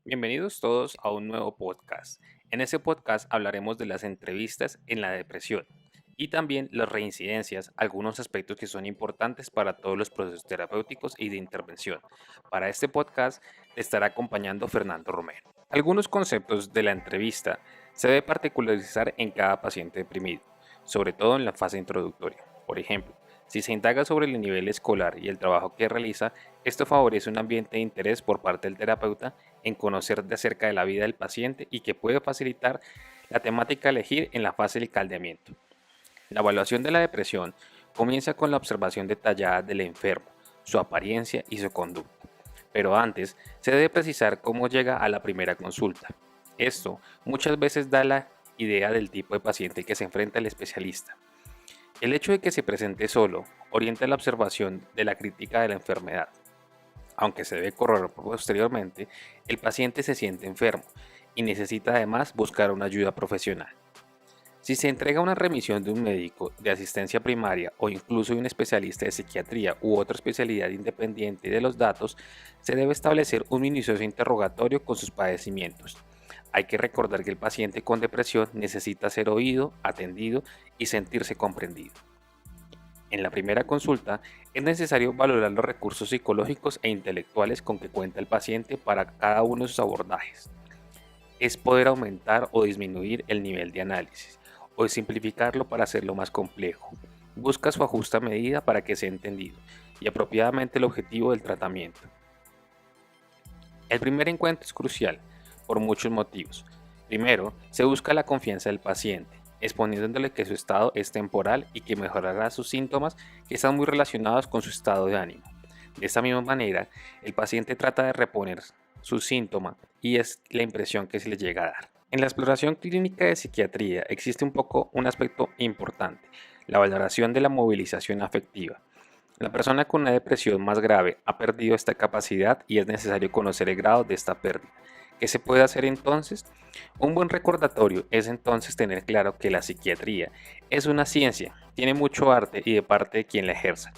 Bienvenidos todos a un nuevo podcast. En este podcast hablaremos de las entrevistas en la depresión y también las reincidencias, algunos aspectos que son importantes para todos los procesos terapéuticos y de intervención. Para este podcast te estará acompañando Fernando Romero. Algunos conceptos de la entrevista se debe particularizar en cada paciente deprimido, sobre todo en la fase introductoria. Por ejemplo, si se indaga sobre el nivel escolar y el trabajo que realiza, esto favorece un ambiente de interés por parte del terapeuta en conocer de acerca de la vida del paciente y que puede facilitar la temática a elegir en la fase del caldeamiento. La evaluación de la depresión comienza con la observación detallada del enfermo, su apariencia y su conducta. Pero antes, se debe precisar cómo llega a la primera consulta. Esto muchas veces da la idea del tipo de paciente que se enfrenta al especialista. El hecho de que se presente solo orienta la observación de la crítica de la enfermedad. Aunque se debe corroborar posteriormente, el paciente se siente enfermo y necesita además buscar una ayuda profesional. Si se entrega una remisión de un médico de asistencia primaria o incluso de un especialista de psiquiatría u otra especialidad independiente de los datos, se debe establecer un minucioso interrogatorio con sus padecimientos. Hay que recordar que el paciente con depresión necesita ser oído, atendido y sentirse comprendido. En la primera consulta, es necesario valorar los recursos psicológicos e intelectuales con que cuenta el paciente para cada uno de sus abordajes. Es poder aumentar o disminuir el nivel de análisis, o simplificarlo para hacerlo más complejo. Busca su ajusta medida para que sea entendido y apropiadamente el objetivo del tratamiento. El primer encuentro es crucial, por muchos motivos. Primero, se busca la confianza del paciente, exponiéndole que su estado es temporal y que mejorará sus síntomas que están muy relacionados con su estado de ánimo. De esta misma manera, el paciente trata de reponer su síntoma y es la impresión que se le llega a dar. En la exploración clínica de psiquiatría existe un aspecto importante, la valoración de la movilización afectiva. La persona con una depresión más grave ha perdido esta capacidad y es necesario conocer el grado de esta pérdida. ¿Qué se puede hacer entonces? Un buen recordatorio es entonces tener claro que la psiquiatría es una ciencia, tiene mucho arte y de parte de quien la ejerza.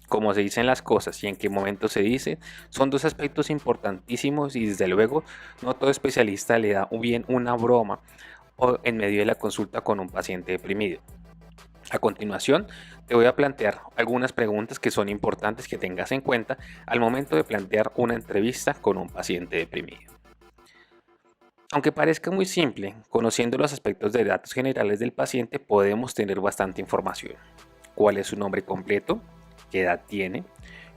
Cómo se dicen las cosas y en qué momento se dice son dos aspectos importantísimos y desde luego no todo especialista le da bien una broma o en medio de la consulta con un paciente deprimido. A continuación, te voy a plantear algunas preguntas que son importantes que tengas en cuenta al momento de plantear una entrevista con un paciente deprimido. Aunque parezca muy simple, conociendo los aspectos de datos generales del paciente podemos tener bastante información. ¿Cuál es su nombre completo? ¿Qué edad tiene?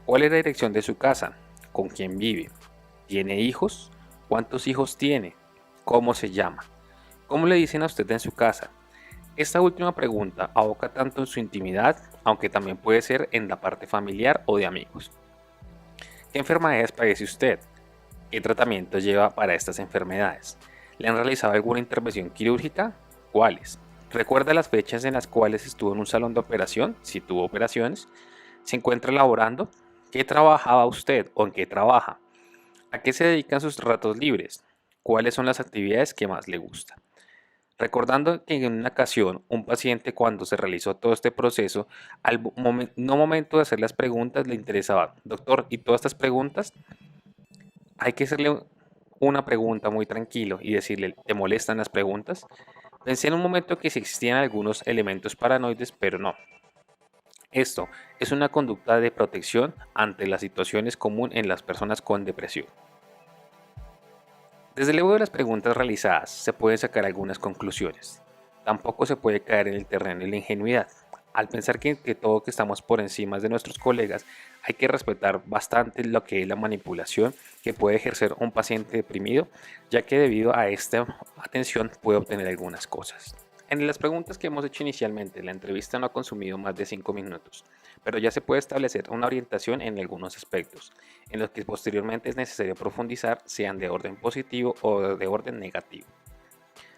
¿Cuál es la dirección de su casa? ¿Con quién vive? ¿Tiene hijos? ¿Cuántos hijos tiene? ¿Cómo se llama? ¿Cómo le dicen a usted en su casa? Esta última pregunta aboca tanto en su intimidad, aunque también puede ser en la parte familiar o de amigos. ¿Qué enfermedades padece usted? ¿Qué tratamiento lleva para estas enfermedades? ¿Le han realizado alguna intervención quirúrgica? ¿Cuáles? ¿Recuerda las fechas en las cuales estuvo en un salón de operación, si tuvo operaciones? ¿Se encuentra laborando? ¿Qué trabajaba usted o en qué trabaja? ¿A qué se dedican sus ratos libres? ¿Cuáles son las actividades que más le gustan? Recordando que en una ocasión un paciente cuando se realizó todo este proceso, no momento de hacer las preguntas le interesaba, doctor, ¿y todas estas preguntas? Hay que hacerle una pregunta muy tranquilo y decirle, ¿te molestan las preguntas? Pensé en un momento que sí existían algunos elementos paranoides, pero no. Esto es una conducta de protección ante las situaciones comunes en las personas con depresión. Desde luego de las preguntas realizadas se pueden sacar algunas conclusiones. Tampoco se puede caer en el terreno de la ingenuidad. Al pensar que todo que estamos por encima de nuestros colegas, hay que respetar bastante lo que es la manipulación que puede ejercer un paciente deprimido, ya que debido a esta atención puede obtener algunas cosas. En las preguntas que hemos hecho inicialmente, la entrevista no ha consumido más de 5 minutos, pero ya se puede establecer una orientación en algunos aspectos, en los que posteriormente es necesario profundizar, sean de orden positivo o de orden negativo.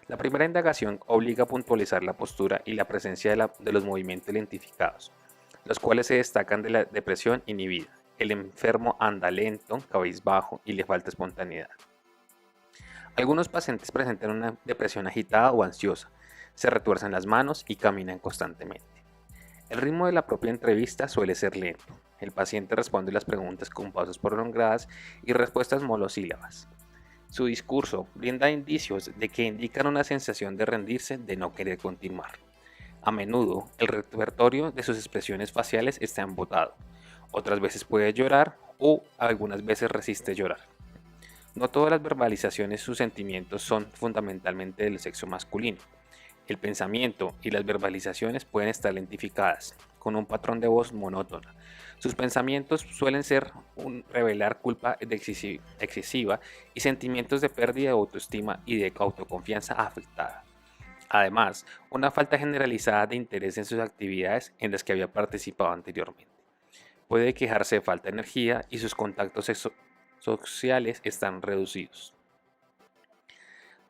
La primera indagación obliga a puntualizar la postura y la presencia de los movimientos identificados, los cuales se destacan de la depresión inhibida. El enfermo anda lento, cabizbajo y le falta espontaneidad. Algunos pacientes presentan una depresión agitada o ansiosa, se retuercen las manos y caminan constantemente. El ritmo de la propia entrevista suele ser lento. El paciente responde las preguntas con pausas prolongadas y respuestas monosílabas. Su discurso brinda indicios de que indican una sensación de rendirse, de no querer continuar. A menudo, el repertorio de sus expresiones faciales está embotado. Otras veces puede llorar o algunas veces resiste llorar. No todas las verbalizaciones sus sentimientos son fundamentalmente del sexo masculino. El pensamiento y las verbalizaciones pueden estar lentificadas, con un patrón de voz monótona. Sus pensamientos suelen ser revelar culpa excesiva y sentimientos de pérdida de autoestima y de autoconfianza afectada. Además, una falta generalizada de interés en sus actividades en las que había participado anteriormente. Puede quejarse de falta de energía y sus contactos sociales están reducidos.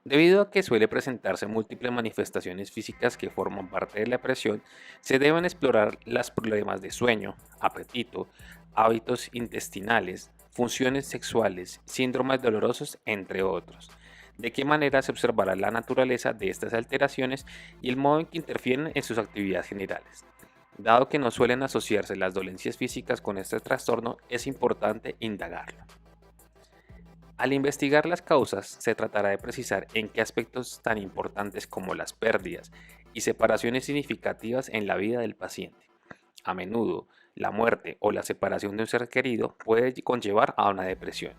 Debido a que suele presentarse múltiples manifestaciones físicas que forman parte de la depresión, se deben explorar los problemas de sueño, apetito, hábitos intestinales, funciones sexuales, síndromes dolorosos, entre otros. De qué manera se observará la naturaleza de estas alteraciones y el modo en que interfieren en sus actividades generales. Dado que no suelen asociarse las dolencias físicas con este trastorno, es importante indagarlo. Al investigar las causas, se tratará de precisar en qué aspectos tan importantes como las pérdidas y separaciones significativas en la vida del paciente. A menudo, la muerte o la separación de un ser querido puede conllevar a una depresión.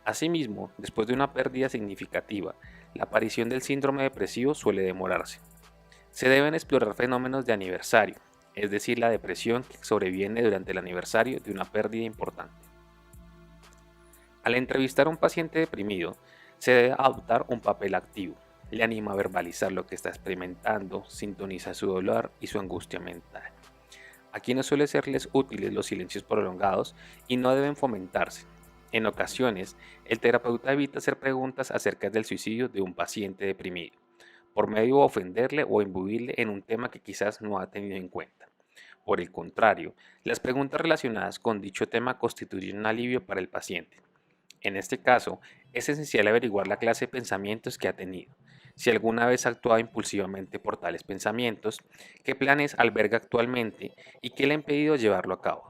Asimismo, después de una pérdida significativa, la aparición del síndrome depresivo suele demorarse. Se deben explorar fenómenos de aniversario, es decir, la depresión que sobreviene durante el aniversario de una pérdida importante. Al entrevistar a un paciente deprimido, se debe adoptar un papel activo. Le anima a verbalizar lo que está experimentando, sintoniza su dolor y su angustia mental. Aquí no suele serles útiles los silencios prolongados y no deben fomentarse. En ocasiones, el terapeuta evita hacer preguntas acerca del suicidio de un paciente deprimido, por medio de ofenderle o imbuirle en un tema que quizás no ha tenido en cuenta. Por el contrario, las preguntas relacionadas con dicho tema constituyen un alivio para el paciente. En este caso, es esencial averiguar la clase de pensamientos que ha tenido, si alguna vez ha actuado impulsivamente por tales pensamientos, qué planes alberga actualmente y qué le ha impedido llevarlo a cabo.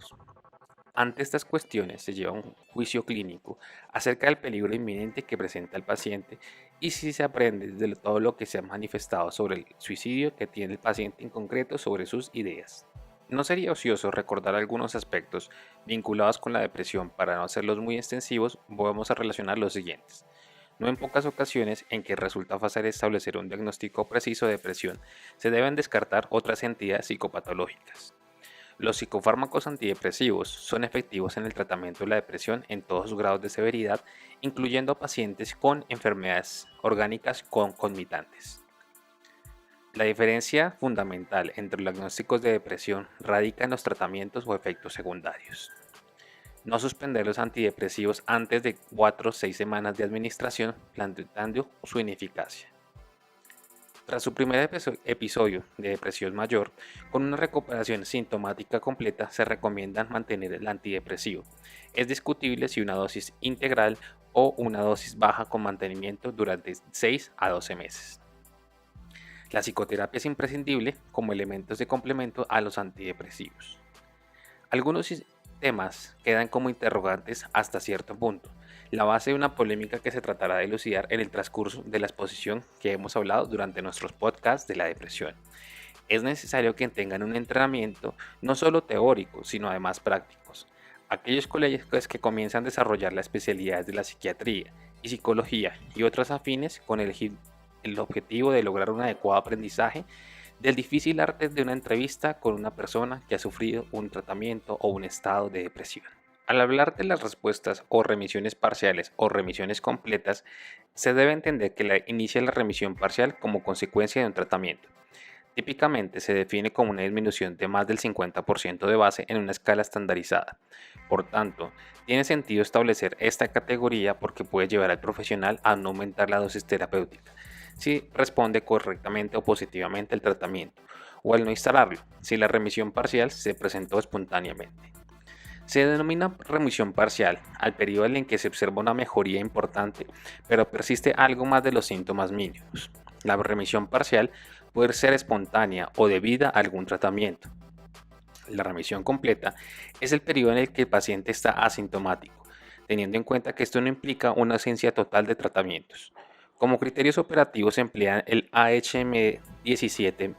Ante estas cuestiones se lleva un juicio clínico acerca del peligro inminente que presenta el paciente y si se aprende de todo lo que se ha manifestado sobre el suicidio que tiene el paciente en concreto sobre sus ideas. No sería ocioso recordar algunos aspectos vinculados con la depresión para no hacerlos muy extensivos, vamos a relacionar los siguientes. No en pocas ocasiones en que resulta fácil establecer un diagnóstico preciso de depresión, se deben descartar otras entidades psicopatológicas. Los psicofármacos antidepresivos son efectivos en el tratamiento de la depresión en todos sus grados de severidad, incluyendo a pacientes con enfermedades orgánicas concomitantes. La diferencia fundamental entre los diagnósticos de depresión radica en los tratamientos o efectos secundarios. No suspender los antidepresivos antes de 4 o 6 semanas de administración, planteando su ineficacia. Tras su primer episodio de depresión mayor, con una recuperación sintomática completa, se recomienda mantener el antidepresivo. Es discutible si una dosis integral o una dosis baja con mantenimiento durante 6 a 12 meses. La psicoterapia es imprescindible como elementos de complemento a los antidepresivos. Algunos temas quedan como interrogantes hasta cierto punto, la base de una polémica que se tratará de elucidar en el transcurso de la exposición que hemos hablado durante nuestros podcasts de la depresión. Es necesario que tengan un entrenamiento no solo teórico, sino además prácticos. Aquellos colegios que comienzan a desarrollar las especialidades de la psiquiatría y psicología y otras afines con el objetivo de lograr un adecuado aprendizaje del difícil arte de una entrevista con una persona que ha sufrido un tratamiento o un estado de depresión. Al hablar de las respuestas o remisiones parciales o remisiones completas, se debe entender que inicia la remisión parcial como consecuencia de un tratamiento. Típicamente se define como una disminución de más del 50% de base en una escala estandarizada. Por tanto, tiene sentido establecer esta categoría porque puede llevar al profesional a no aumentar la dosis terapéutica, si responde correctamente o positivamente al tratamiento, o al no instalarlo, si la remisión parcial se presentó espontáneamente. Se denomina remisión parcial al periodo en que se observa una mejoría importante, pero persiste algo más de los síntomas mínimos. La remisión parcial puede ser espontánea o debida a algún tratamiento. La remisión completa es el periodo en el que el paciente está asintomático, teniendo en cuenta que esto no implica una ausencia total de tratamientos. Como criterios operativos se emplean el AHM17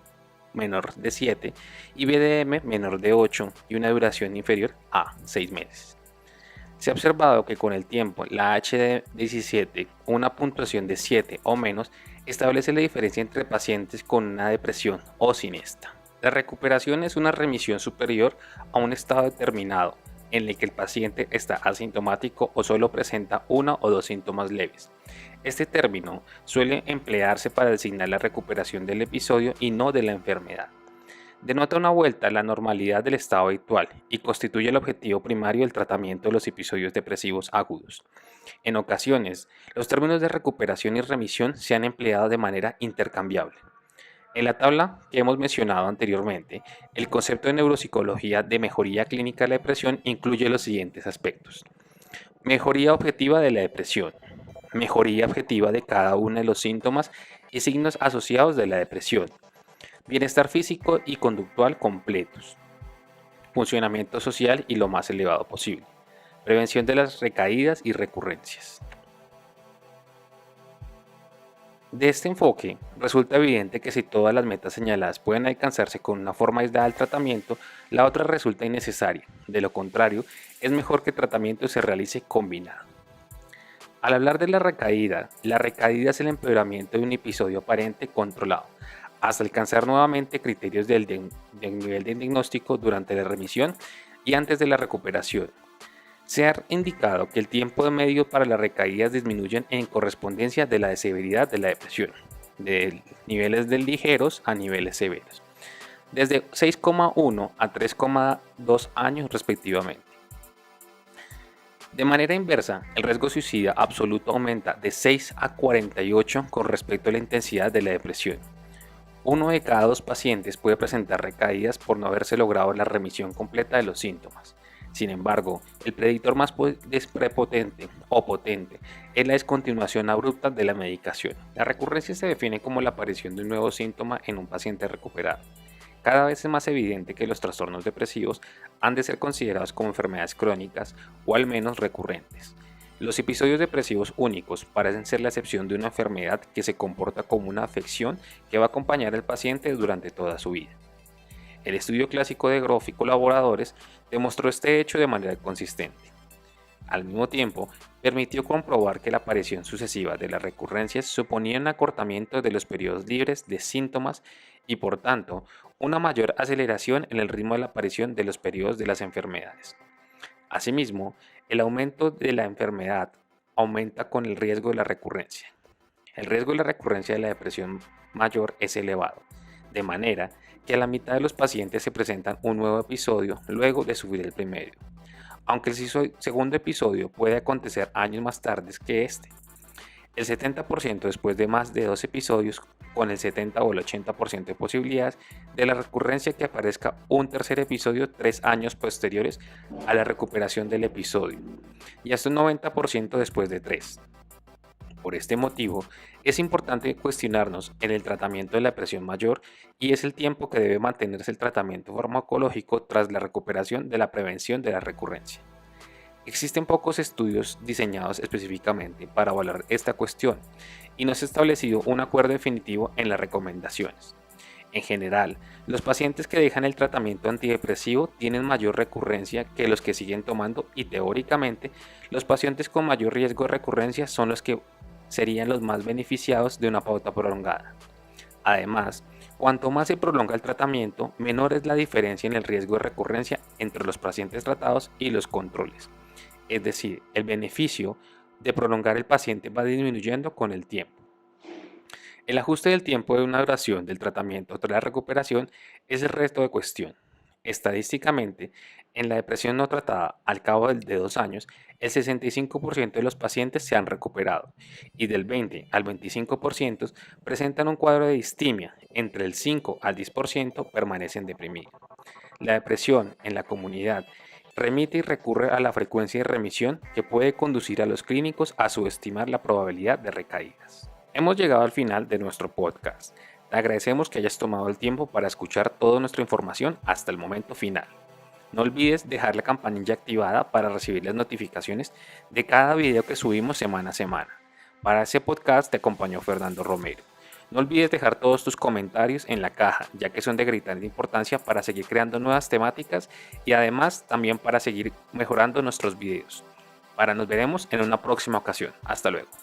menor de 7 y BDM menor de 8 y una duración inferior a 6 meses. Se ha observado que con el tiempo la HD17 con una puntuación de 7 o menos establece la diferencia entre pacientes con una depresión o sin esta. La recuperación es una remisión superior a un estado determinado en el que el paciente está asintomático o solo presenta uno o dos síntomas leves. Este término suele emplearse para designar la recuperación del episodio y no de la enfermedad. Denota una vuelta a la normalidad del estado habitual y constituye el objetivo primario del tratamiento de los episodios depresivos agudos. En ocasiones, los términos de recuperación y remisión se han empleado de manera intercambiable. En la tabla que hemos mencionado anteriormente, el concepto de neuropsicología de mejoría clínica de la depresión incluye los siguientes aspectos. Mejoría objetiva de la depresión. Mejoría objetiva de cada uno de los síntomas y signos asociados de la depresión. Bienestar físico y conductual completos. Funcionamiento social y lo más elevado posible. Prevención de las recaídas y recurrencias. De este enfoque, resulta evidente que si todas las metas señaladas pueden alcanzarse con una forma aislada del tratamiento, la otra resulta innecesaria. De lo contrario, es mejor que el tratamiento se realice combinado. Al hablar de la recaída es el empeoramiento de un episodio aparente controlado, hasta alcanzar nuevamente criterios del nivel de diagnóstico durante la remisión y antes de la recuperación. Se ha indicado que el tiempo medio para las recaídas disminuyen en correspondencia de la severidad de la depresión, de niveles de ligeros a niveles severos, desde 6,1 a 3,2 años respectivamente. De manera inversa, el riesgo suicida absoluto aumenta de 6 a 48 con respecto a la intensidad de la depresión. Uno de cada dos pacientes puede presentar recaídas por no haberse logrado la remisión completa de los síntomas. Sin embargo, el predictor más prepotente o potente es la descontinuación abrupta de la medicación. La recurrencia se define como la aparición de un nuevo síntoma en un paciente recuperado. Cada vez es más evidente que los trastornos depresivos han de ser considerados como enfermedades crónicas o al menos recurrentes. Los episodios depresivos únicos parecen ser la excepción de una enfermedad que se comporta como una afección que va a acompañar al paciente durante toda su vida. El estudio clásico de Groff y colaboradores demostró este hecho de manera consistente. Al mismo tiempo, permitió comprobar que la aparición sucesiva de las recurrencias suponía un acortamiento de los periodos libres de síntomas y, por tanto, una mayor aceleración en el ritmo de la aparición de los periodos de las enfermedades. Asimismo, el aumento de la enfermedad aumenta con el riesgo de la recurrencia. El riesgo de la recurrencia de la depresión mayor es elevado, de manera que a la mitad de los pacientes se presentan un nuevo episodio luego de sufrir el primero, aunque el segundo episodio puede acontecer años más tarde que este. El 70% después de más de 2 episodios, con el 70 o el 80% de posibilidades de la recurrencia que aparezca un tercer episodio 3 años posteriores a la recuperación del episodio, y hasta un 90% después de 3. Por este motivo, es importante cuestionarnos en el tratamiento de la depresión mayor y es el tiempo que debe mantenerse el tratamiento farmacológico tras la recuperación de la prevención de la recurrencia. Existen pocos estudios diseñados específicamente para valorar esta cuestión y no se ha establecido un acuerdo definitivo en las recomendaciones. En general, los pacientes que dejan el tratamiento antidepresivo tienen mayor recurrencia que los que siguen tomando y teóricamente los pacientes con mayor riesgo de recurrencia son los que serían los más beneficiados de una pauta prolongada. Además, cuanto más se prolonga el tratamiento, menor es la diferencia en el riesgo de recurrencia entre los pacientes tratados y los controles. Es decir, el beneficio de prolongar el paciente va disminuyendo con el tiempo. El ajuste del tiempo de una duración del tratamiento tras la recuperación es el resto de cuestión. Estadísticamente, en la depresión no tratada, al cabo de 2 años, el 65% de los pacientes se han recuperado y del 20 al 25% presentan un cuadro de distimia, entre el 5 al 10% permanecen deprimidos. La depresión en la comunidad remite y recurre a la frecuencia de remisión que puede conducir a los clínicos a subestimar la probabilidad de recaídas. Hemos llegado al final de nuestro podcast. Te agradecemos que hayas tomado el tiempo para escuchar toda nuestra información hasta el momento final. No olvides dejar la campanilla activada para recibir las notificaciones de cada video que subimos semana a semana. Para ese podcast te acompañó Fernando Romero. No olvides dejar todos tus comentarios en la caja, ya que son de gritar importancia para seguir creando nuevas temáticas y además también para seguir mejorando nuestros videos. Nos veremos en una próxima ocasión. Hasta luego.